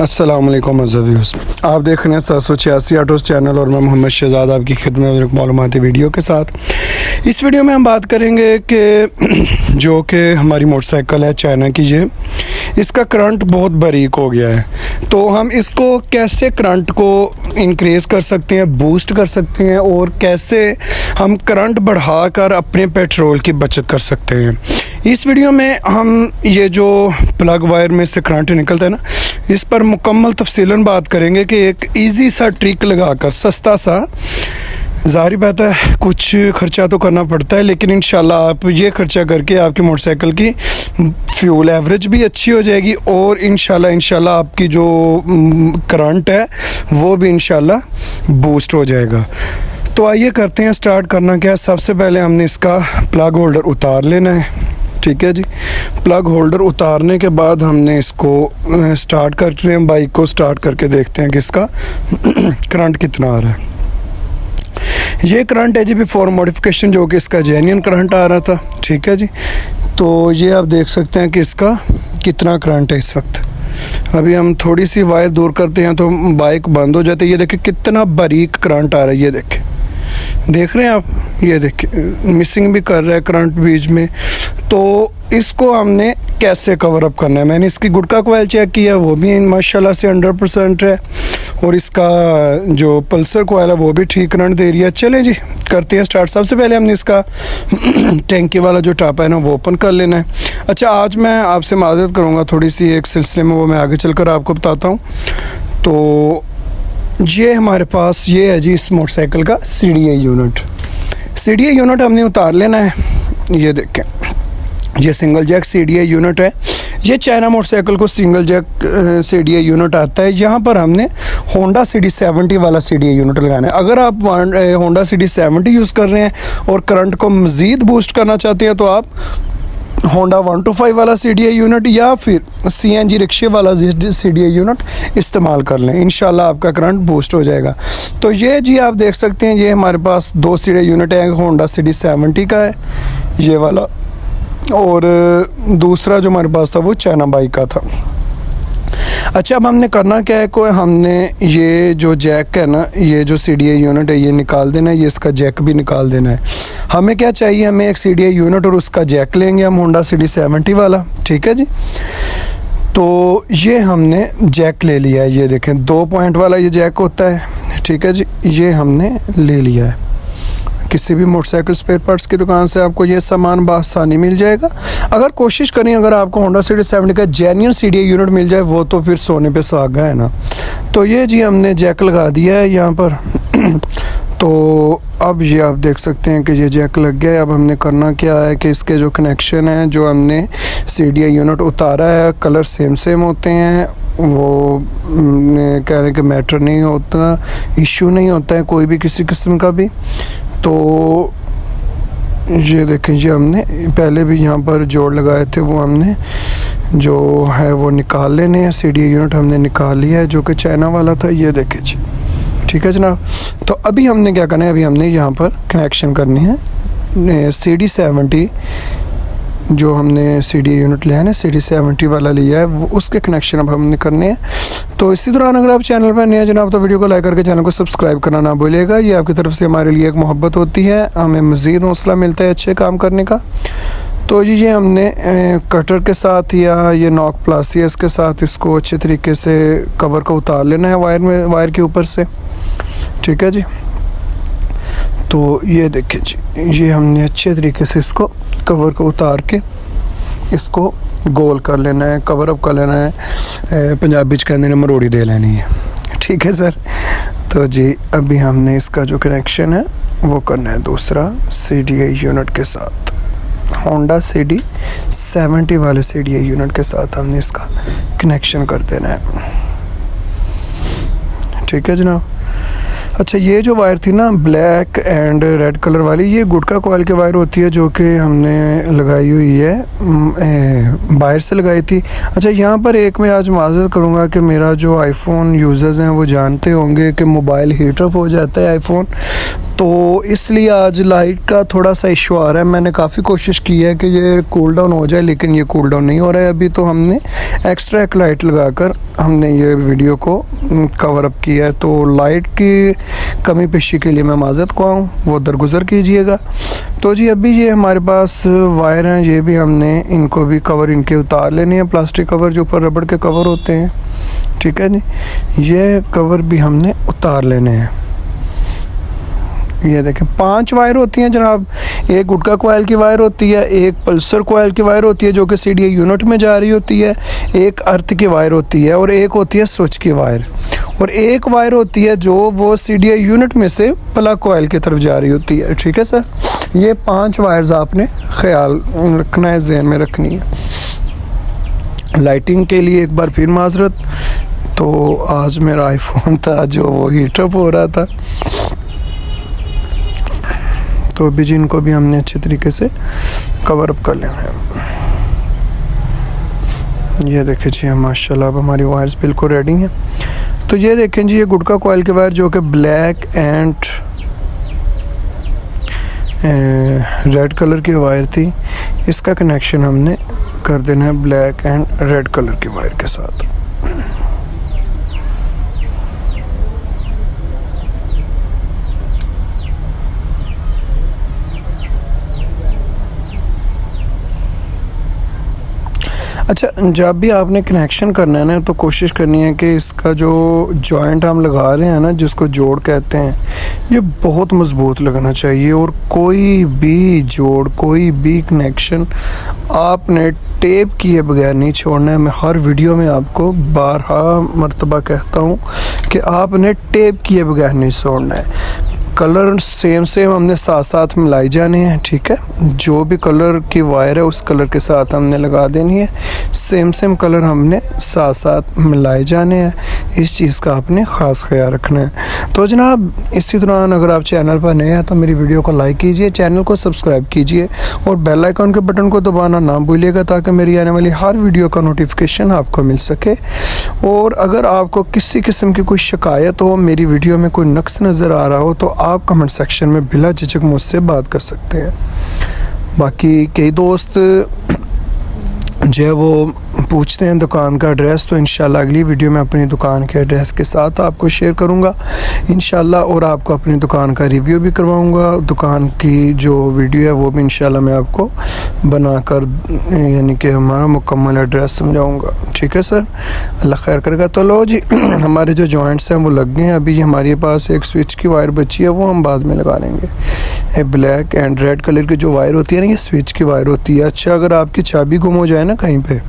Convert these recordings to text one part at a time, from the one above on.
अस्सलाम वालेकुम व्यूअर्स, आप देख रहे हैं 786 ऑटोज़ चैनल और मैं मोहम्मद शहजाद आपकी खिदमत में एक मालूमाती वीडियो के साथ। इस वीडियो में हम बात करेंगे कि जो कि हमारी मोटरसाइकिल है चाइना की, ये इसका करंट बहुत बारीक हो गया है, तो हम इसको कैसे करंट को इंक्रीज़ कर सकते हैं, बूस्ट कर सकते हैं और कैसे हम करंट बढ़ाकर अपने पेट्रोल की बचत कर सकते हैं। इस वीडियो में हम ये जो प्लग वायर में से करंट निकलता है ना, इस पर मुकम्मल तफसीलन बात करेंगे कि एक इजी सा ट्रिक लगाकर सस्ता सा, ज़ाहिर बात है कुछ खर्चा तो करना पड़ता है, लेकिन इंशाल्लाह आप ये खर्चा करके आपकी मोटरसाइकिल की फ्यूल एवरेज भी अच्छी हो जाएगी और इंशाल्लाह आपकी जो करंट है वो भी इंशाल्लाह बूस्ट हो जाएगा। तो आइए करते हैं स्टार्ट। करना क्या है, सबसे पहले हमने इसका प्लग होल्डर उतार लेना है। ठीक है जी, प्लग होल्डर उतारने के बाद हमने इसको स्टार्ट करते हैं, बाइक को स्टार्ट करके देखते हैं कि इसका करंट कितना आ रहा है। ये करंट है जी बिफोर मॉडिफिकेशन, जो कि इसका जेन्युइन करंट आ रहा था। ठीक है जी, तो ये आप देख सकते हैं कि इसका कितना करंट है इस वक्त। अभी हम थोड़ी सी वायर दूर करते हैं तो बाइक बंद हो जाती है। ये देखिए कितना बारीक करंट आ रहा है, ये देख रहे हैं आप, ये देखिए मिसिंग भी कर रहा है करंट बीच में। तो इसको हमने कैसे कवर अप करना है, मैंने इसकी गुड़का कॉइल चेक किया, वो भी माशाल्लाह से 100% है और इसका जो पल्सर कॉइल है वो भी ठीक करंट दे रही है। चलें जी करते हैं स्टार्ट। सबसे पहले हमने इसका टैंकी वाला जो टापा है ना वो ओपन कर लेना है। अच्छा, आज मैं आपसे माज़रत करूँगा थोड़ी सी एक सिलसिले में, वो मैं आगे चलकर आपको बताता हूँ। तो ये हमारे पास ये है जी इस मोटरसाइकिल का CDI यूनिट। CDI यूनिट हमने उतार लेना है। ये देखें, ये सिंगल जैक CDI यूनिट है। ये चाइना मोटरसाइकिल को सिंगल जैक CDI यूनिट आता है। यहाँ पर हमने होंडा CD70 वाला CDI यूनिट लगाना है। अगर आप होंडा CD70 यूज़ कर रहे हैं और करंट को मज़ीद बूस्ट करना चाहते हैं तो आप होंडा 125 वाला CDI यूनिट या फिर CNG रिक्शे वाला CDI यूनिट इस्तेमाल कर लें, इंशाल्लाह आपका करंट बूस्ट हो जाएगा। तो ये जी आप देख सकते हैं, ये हमारे पास दो CDI यूनिट है, होंडा CD70 का है ये वाला, और दूसरा जो हमारे पास था वो चाइना बाइक का था। अच्छा, अब हमने करना क्या है, कोई हमने ये जो जैक है ना, ये जो CDI यूनिट है ये निकाल देना है, ये इसका जैक भी निकाल देना है। हमें क्या चाहिए, हमें एक CDI यूनिट और उसका जैक लेंगे हम होंडा CD70 वाला। ठीक है जी, तो ये हमने जैक ले लिया है। ये देखें 2 पॉइंट वाला ये जैक होता है। ठीक है जी, ये हमने ले लिया है। किसी भी मोटरसाइकिल स्पेयर पार्ट्स की दुकान से आपको ये सामान बआसानी मिल जाएगा। अगर कोशिश करें, अगर आपको होंडा CD70 का जेन्युइन CDI यूनिट मिल जाए वो तो फिर सोने पे सुहागा है ना। तो ये जी हमने जैक लगा दिया है यहाँ पर। तो अब ये आप देख सकते हैं कि ये जैक लग गया है। अब हमने करना क्या है कि इसके जो कनेक्शन है, जो हमने CDI यूनिट उतारा है, कलर सेम होते हैं, वो कह रहे हैं कि मैटर नहीं होता, इशू नहीं होता है कोई भी किसी किस्म का भी। तो ये देखें, ये हमने पहले भी यहाँ पर जोड़ लगाए थे, वो हमने जो है वो निकाल लेने हैं। CDI यूनिट हमने निकाल लिया है जो कि चाइना वाला था। ये देखें जी, ठीक है जनाब। तो अभी हमने क्या करना है, अभी हमने यहाँ पर कनेक्शन करनी है CD70, जो हमने CDI यूनिट लिया है ना, CD70 वाला लिया है, वो उसके कनेक्शन अब हमने करने हैं। तो इसी दौरान अगर आप चैनल पर नए हैं जनाब, तो वीडियो को लाइक करके चैनल को सब्सक्राइब करना ना भूलिएगा। ये आपकी तरफ से हमारे लिए एक मोहब्बत होती है, हमें मज़ीद हौसला मिलता है अच्छे काम करने का। तो ये हमने कटर के साथ या ये नॉक प्लास या इसके साथ इसको अच्छे तरीके से कवर को उतार लेना है वायर के ऊपर से। ठीक है जी, तो ये देखिए जी, ये हमने अच्छे तरीके से इसको कवर को उतार के इसको गोल कर लेना है, कवर अप कर लेना है, पंजाबी च कहते हैं मरोड़ी दे लेनी है। ठीक है सर। तो जी अभी हमने इसका जो कनेक्शन है वो करना है दूसरा CDI यूनिट के साथ, होंडा CD70 वाले CDI यूनिट के साथ हमने इसका कनेक्शन कर देना है। ठीक है जनाब। अच्छा, ये जो वायर थी ना ब्लैक एंड रेड कलर वाली, ये गुटका कॉइल की वायर होती है जो कि हमने लगाई हुई है, बाहर से लगाई थी। अच्छा, यहाँ पर एक मैं आज माजरत करूँगा कि मेरा जो आईफोन यूज़र्स हैं वो जानते होंगे कि मोबाइल हीट अप हो जाता है आईफोन, तो इसलिए आज लाइट का थोड़ा सा इशू आ रहा है। मैंने काफ़ी कोशिश की है कि ये कूल डाउन हो जाए, लेकिन ये कूल डाउन नहीं हो रहा है अभी। तो हमने एक्स्ट्रा एक लाइट लगाकर हमने ये वीडियो को कवर अप किया है। तो लाइट की कमी पेशी के लिए मैं माज़रत ख्वाह हूँ, वो दरगुज़र कीजिएगा। तो जी अभी ये हमारे पास वायर हैं, ये भी हमने इनको भी कवर इनके उतार लेने हैं, प्लास्टिक कवर जो ऊपर रबड़ के कवर होते हैं, ठीक है जी। ये कवर भी हमने उतार लेने हैं। ये देखें 5 वायर होती हैं जनाब। एक गुटका कोयल की वायर होती है, एक पल्सर कोयल की वायर होती है जो कि CDI यूनिट में जा रही होती है, एक अर्थ की वायर होती है और एक होती है स्विच की वायर, और एक वायर होती है जो वो CDI यूनिट में से प्लग कोयल की तरफ जा रही होती है, ठीक है सर। ये 5 वायर्स आपने ख्याल रखना है, जहन में रखनी है। लाइटिंग के लिए एक बार फिर माजरत। तो आज मेरा आईफोन था जो वो हीटअप हो रहा था, तो अभी जी इनको भी हमने अच्छे तरीके से कवर अप कर लेना है। ये देखें जी, माशाल्लाह अब हमारी वायर्स बिल्कुल रेडी हैं। तो ये देखें जी, ये गुटका कोयल की वायर जो कि ब्लैक एंड रेड कलर की वायर थी, इसका कनेक्शन हमने कर देना है ब्लैक एंड रेड कलर की वायर के साथ। अच्छा, जब भी आपने कनेक्शन करना है ना, तो कोशिश करनी है कि इसका जो जॉइंट हम लगा रहे हैं ना, जिसको जोड़ कहते हैं, ये बहुत मज़बूत लगना चाहिए। और कोई भी जोड़, कोई भी कनेक्शन आपने टेप किए बगैर नहीं छोड़ना है। मैं हर वीडियो में आपको 12 मरतबा कहता हूँ कि आपने टेप किए बगैर नहीं छोड़ना है। कलर सेम हमने साथ साथ मिलाई जाने हैं, ठीक है। जो भी कलर की वायर है उस कलर के साथ हमने लगा देनी है। सेम कलर हमने साथ साथ मिलाए जाने हैं। इस चीज़ का आपने ख़ास ख्याल रखना है। तो जनाब, इसी दौरान अगर आप चैनल पर नए हैं तो मेरी वीडियो को लाइक कीजिए, चैनल को सब्सक्राइब कीजिए और बेल आइकन के बटन को दबाना ना भूलिएगा, ताकि मेरी आने वाली हर वीडियो का नोटिफिकेशन आपको मिल सके। और अगर आपको किसी किस्म की कोई शिकायत हो, मेरी वीडियो में कोई नक्स नज़र आ रहा हो, तो आप कमेंट सेक्शन में बिला झिझक मुझसे बात कर सकते हैं। बाकी कई दोस्त जो है वो पूछते हैं दुकान का एड्रेस, तो इंशाल्लाह अगली वीडियो में अपनी दुकान के एड्रेस के साथ आपको शेयर करूंगा इंशाल्लाह, और आपको अपनी दुकान का रिव्यू भी करवाऊंगा। दुकान की जो वीडियो है वो भी इंशाल्लाह मैं आपको बनाकर, यानी कि हमारा मुकम्मल एड्रेस समझाऊंगा, ठीक है सर। अल्लाह खैर करेगा। तो लो जी, हमारे जो जॉइंट्स हैं वो लग गए हैं। अभी हमारे पास एक स्विच की वायर बची है, वो हम बाद में लगा लेंगे। ब्लैक एंड रेड कलर की जो वायर होती है ना, ये स्विच की वायर होती है। अच्छा, अगर आपकी चाबी गुम हो जाए ना कहीं पे,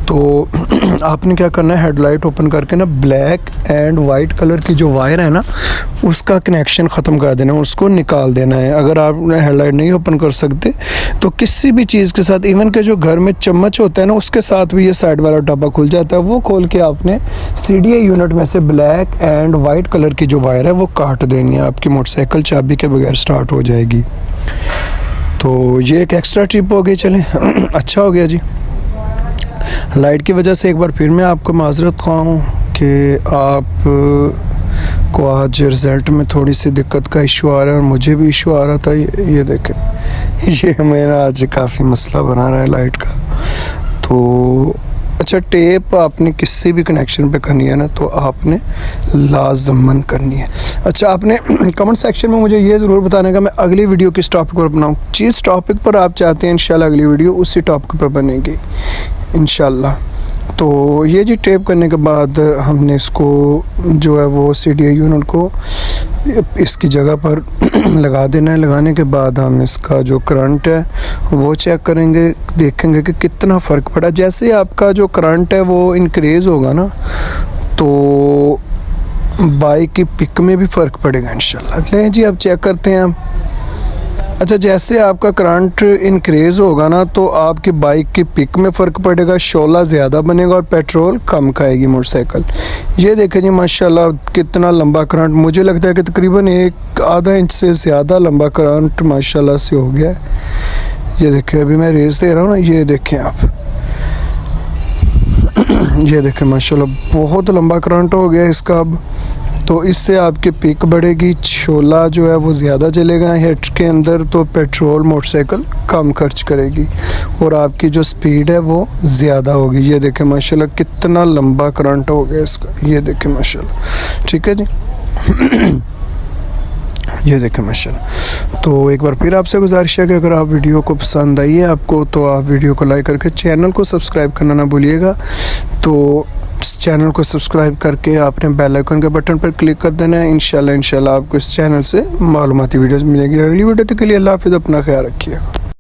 तो आपने क्या करना है, हेडलाइट ओपन करके ना ब्लैक एंड वाइट कलर की जो वायर है ना, उसका कनेक्शन ख़त्म कर देना है, उसको निकाल देना है। अगर आप हेडलाइट नहीं ओपन कर सकते तो किसी भी चीज़ के साथ, इवन के जो घर में चम्मच होता है ना, उसके साथ भी ये साइड वाला डब्बा खुल जाता है, वो खोल के आपने CDI यूनिट में से ब्लैक एंड वाइट कलर की जो वायर है वो काट देनी है। आपकी मोटरसाइकिल चाबी के बगैर स्टार्ट हो जाएगी। तो ये एक एक्स्ट्रा टिप हो गई, चलें अच्छा हो गया जी। लाइट की वजह से एक बार फिर मैं आपको माजरत ख्वाह हूँ कि आप को आज रिज़ल्ट में थोड़ी सी दिक्कत का इशू आ रहा है, और मुझे भी इशू आ रहा था। ये देखें, ये मेरा आज काफ़ी मसला बना रहा है लाइट का। तो अच्छा, टेप आपने किसी भी कनेक्शन पे करनी है ना, तो आपने लाजमन करनी है। अच्छा, आपने कमेंट सेक्शन में मुझे ये ज़रूर बताने का मैं अगली वीडियो किस टॉपिक पर बनाऊँ। जिस टॉपिक पर आप चाहते हैं इंशाल्लाह अगली वीडियो उसी टॉपिक पर बनेगी इंशाल्लाह। तो ये जी टेप करने के बाद हमने इसको जो है वो CDI यूनिट को इसकी जगह पर लगा देना है। लगाने के बाद हम इसका जो करंट है वो चेक करेंगे, देखेंगे कि कितना फ़र्क पड़ा। जैसे आपका जो करंट है वो इंक्रीज़ होगा ना, तो बाइक की पिक में भी फ़र्क पड़ेगा इंशाल्लाह। लें जी, अब चेक करते हैं हम। अच्छा, जैसे आपका करंट इंक्रीज़ होगा ना तो आपकी बाइक की पिक में फ़र्क पड़ेगा, शोला ज़्यादा बनेगा और पेट्रोल कम खाएगी मोटरसाइकिल। ये देखें जी माशाल्लाह कितना लंबा करंट, मुझे लगता है कि तकरीबन 1.5 इंच से ज़्यादा लंबा करंट माशाल्लाह से हो गया है। ये देखें, अभी मैं रेस दे रहा हूँ ना, ये देखें आप, ये देखें माशाल्लाह बहुत लंबा करंट हो गया इसका। अब तो इससे आपकी पिक बढ़ेगी, शोला जो है वो ज़्यादा चलेगा हेड के अंदर, तो पेट्रोल मोटरसाइकिल कम खर्च करेगी और आपकी जो स्पीड है वो ज़्यादा होगी। ये देखें माशाल्लाह कितना लंबा करंट हो गया इसका, ये देखें माशाल्लाह। ठीक है जी। ये देखें माशाल्लाह। तो एक बार फिर आपसे गुजारिश है कि अगर आप वीडियो को पसंद आई है आपको, तो आप वीडियो को लाइक करके चैनल को सब्सक्राइब करना ना भूलिएगा। तो चैनल को सब्सक्राइब करके आपने बेल आइकन के बटन पर क्लिक कर देना है। इंशाल्लाह आपको इस चैनल से मालूमाती वीडियोज़ मिलेगी। अगली वीडियो तक के लिए अल्लाह हाफ़िज़, अपना ख्याल रखिएगा।